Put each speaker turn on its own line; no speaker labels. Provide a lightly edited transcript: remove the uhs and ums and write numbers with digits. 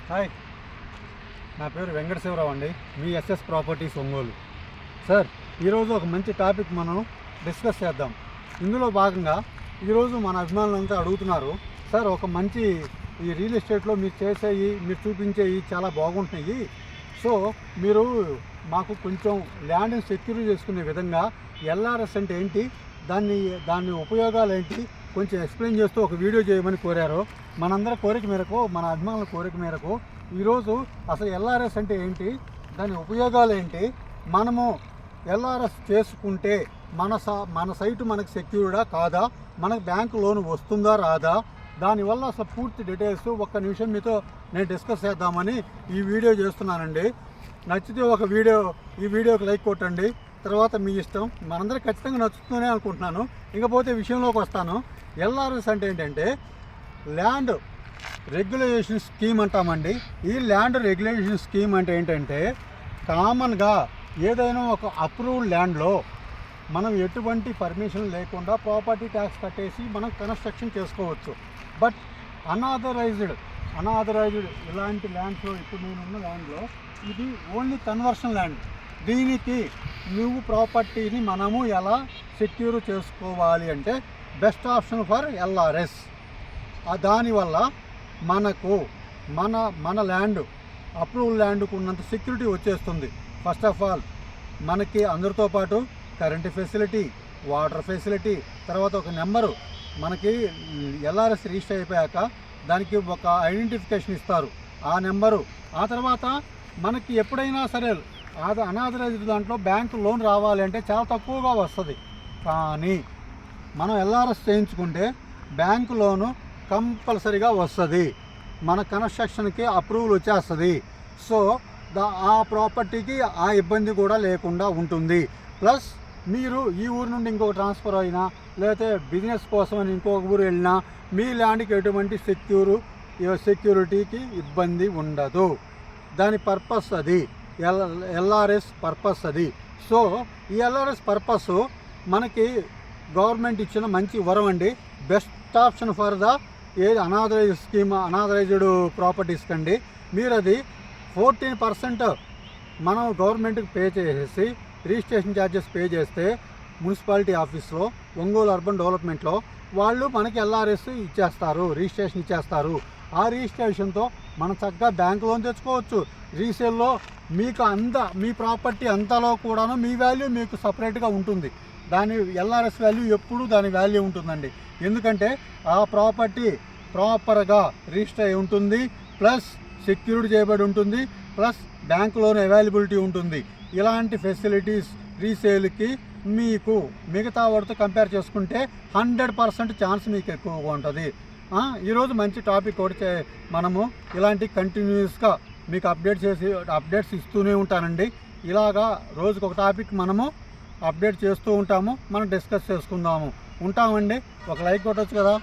Hi, నా పేరు వెంకటశివరావు అండి. మీ ఎస్ఎస్ ప్రాపర్టీస్ ఒంగోలు. సార్, ఈరోజు ఒక మంచి టాపిక్ మనం డిస్కస్ చేద్దాం. ఇందులో భాగంగా ఈరోజు మన అభిమానులంతా అడుగుతున్నారు, సార్ ఒక మంచి ఈ రియల్ ఎస్టేట్లో మీరు చేసేవి, మీరు చూపించేవి చాలా బాగుంటున్నాయి. సో మీరు మాకు కొంచెం ల్యాండ్ని సెక్యూర్ చేసుకునే విధంగా ఎల్ఆర్ఎస్ అంటే ఏంటి, దాని ఉపయోగాలు ఏంటి కొంచెం ఎక్స్ప్లెయిన్ చేస్తూ ఒక వీడియో చేయమని కోరారు. మనందరి కోరిక మేరకు, మన అభిమానుల కోరిక మేరకు ఈరోజు అసలు ఎల్ఆర్ఎస్ అంటే ఏంటి, దాని ఉపయోగాలు ఏంటి, మనము ఎల్ఆర్ఎస్ చేసుకుంటే మన సైటు మనకు సెక్యూర్డా కాదా, మనకు బ్యాంకు లోన్ వస్తుందా రాదా, దానివల్ల అసలు పూర్తి డీటెయిల్స్ ఒక్క నిమిషం మీతో నేను డిస్కస్ చేద్దామని ఈ వీడియో చేస్తున్నానండి. నచ్చితే ఈ వీడియోకి లైక్ కొట్టండి, తర్వాత మీ ఇష్టం. మనందరికీ ఖచ్చితంగా నచ్చుతుందనే అనుకుంటున్నాను. ఇకపోతే విషయంలోకి వస్తాను. ఎల్ఆర్ఎస్ అంటే ఏంటంటే ల్యాండ్ రెగ్యులేషన్ స్కీమ్ అంటామండి. ఈ ల్యాండ్ రెగ్యులేషన్ స్కీమ్ అంటే ఏంటంటే కామన్గా ఏదైనా ఒక అప్రూవ్డ్ ల్యాండ్లో మనం ఎటువంటి పర్మిషన్ లేకుండా ప్రాపర్టీ ట్యాక్స్ కట్టేసి మనం కన్స్ట్రక్షన్ చేసుకోవచ్చు. బట్ అనాథరైజ్డ్ ఇలాంటి ల్యాండ్స్లో, ఇప్పుడు నేనున్న ల్యాండ్లో ఇది ఓన్లీ కన్వర్షన్ ల్యాండ్. దీనికి న్యూ ప్రాపర్టీని మనము ఎలా సెక్యూర్ చేసుకోవాలి అంటే బెస్ట్ ఆప్షన్ ఫర్ ఎల్ఆర్ఎస్. దానివల్ల మనకు మన ల్యాండ్ అప్రూవల్ ల్యాండ్కు ఉన్నంత సెక్యూరిటీ వచ్చేస్తుంది. ఫస్ట్ ఆఫ్ ఆల్ మనకి అందరితో పాటు కరెంట్ ఫెసిలిటీ, వాటర్ ఫెసిలిటీ, తర్వాత ఒక నెంబరు మనకి ఎల్ఆర్ఎస్ రిజిస్టర్ అయిపోయాక దానికి ఒక ఐడెంటిఫికేషన్ ఇస్తారు, ఆ నెంబరు. ఆ తర్వాత మనకి ఎప్పుడైనా సరే అనాథరైజ్డ్ దాంట్లో బ్యాంకు లోన్ రావాలి అంటే చాలా తక్కువగా వస్తుంది. కానీ మనం ఎల్ఆర్ఎస్ చేయించుకుంటే బ్యాంకు లోను కంపల్సరీగా వస్తుంది, మన కన్స్ట్రక్షన్కి అప్రూవల్ వచ్చేస్తుంది. సో ఆ ప్రాపర్టీకి ఆ ఇబ్బంది కూడా లేకుండా ఉంటుంది. ప్లస్ మీరు ఈ ఊరు నుండి ఇంకొక ట్రాన్స్ఫర్ అయినా, లేకపోతే బిజినెస్ కోసం అని ఇంకొక ఊరు వెళ్ళినా మీ ల్యాండ్కి ఎటువంటి సెక్యూరిటీకి ఇబ్బంది ఉండదు. దాని పర్పస్ అది, ఎల్ఆర్ఎస్ పర్పస్ అది. సో ఈ ఎల్ఆర్ఎస్ పర్పస్ మనకి గవర్నమెంట్ ఇచ్చిన మంచి వరం అండి. Best option for unauthorised scheme, unauthorised properties కండి. మీరు అది 14% మనం గవర్నమెంట్కి పే చేసేసి రిజిస్ట్రేషన్ ఛార్జెస్ పే చేస్తే మున్సిపాలిటీ ఆఫీస్లో, ఒంగోలు అర్బన్ డెవలప్మెంట్లో వాళ్ళు మనకి ఎల్ఆర్ఎస్ ఇచ్చేస్తారు, రిజిస్ట్రేషన్ ఇచ్చేస్తారు. ఆ రిజిస్ట్రేషన్తో మనం చక్కగా బ్యాంక్ లోన్ తెచ్చుకోవచ్చు. రీసేల్లో మీకు మీ ప్రాపర్టీ అంతలో కూడాను మీ వాల్యూ మీకు సపరేట్గా ఉంటుంది. దాని ఎల్ఆర్ఎస్ వాల్యూ ఎప్పుడూ దాని వాల్యూ ఉంటుందండి. ఎందుకంటే ఆ ప్రాపర్టీ ప్రాపర్గా రిజిస్టర్ అయి ఉంటుంది, ప్లస్ సెక్యూర్డ్ చేయబడి ఉంటుంది, ప్లస్ బ్యాంక్ లోన్ అవైలబిలిటీ ఉంటుంది. ఇలాంటి ఫెసిలిటీస్ రీసేల్కి మీకు మిగతా వాటితో కంపేర్ చేసుకుంటే 100% ఛాన్స్ మీకు ఎక్కువగా ఉంటుంది. ఈరోజు మంచి టాపిక్ ఒకటి మనము ఇలాంటి కంటిన్యూస్గా మీకు అప్డేట్స్ ఇస్తూనే ఉంటానండి. ఇలాగా రోజుకు ఒక టాపిక్ మనము అప్డేట్ చేస్తూ ఉంటాము, మనం డిస్కస్ చేసుకుందాము. ఉంటామండి. ఒక లైక్ కొట్టచ్చు కదా.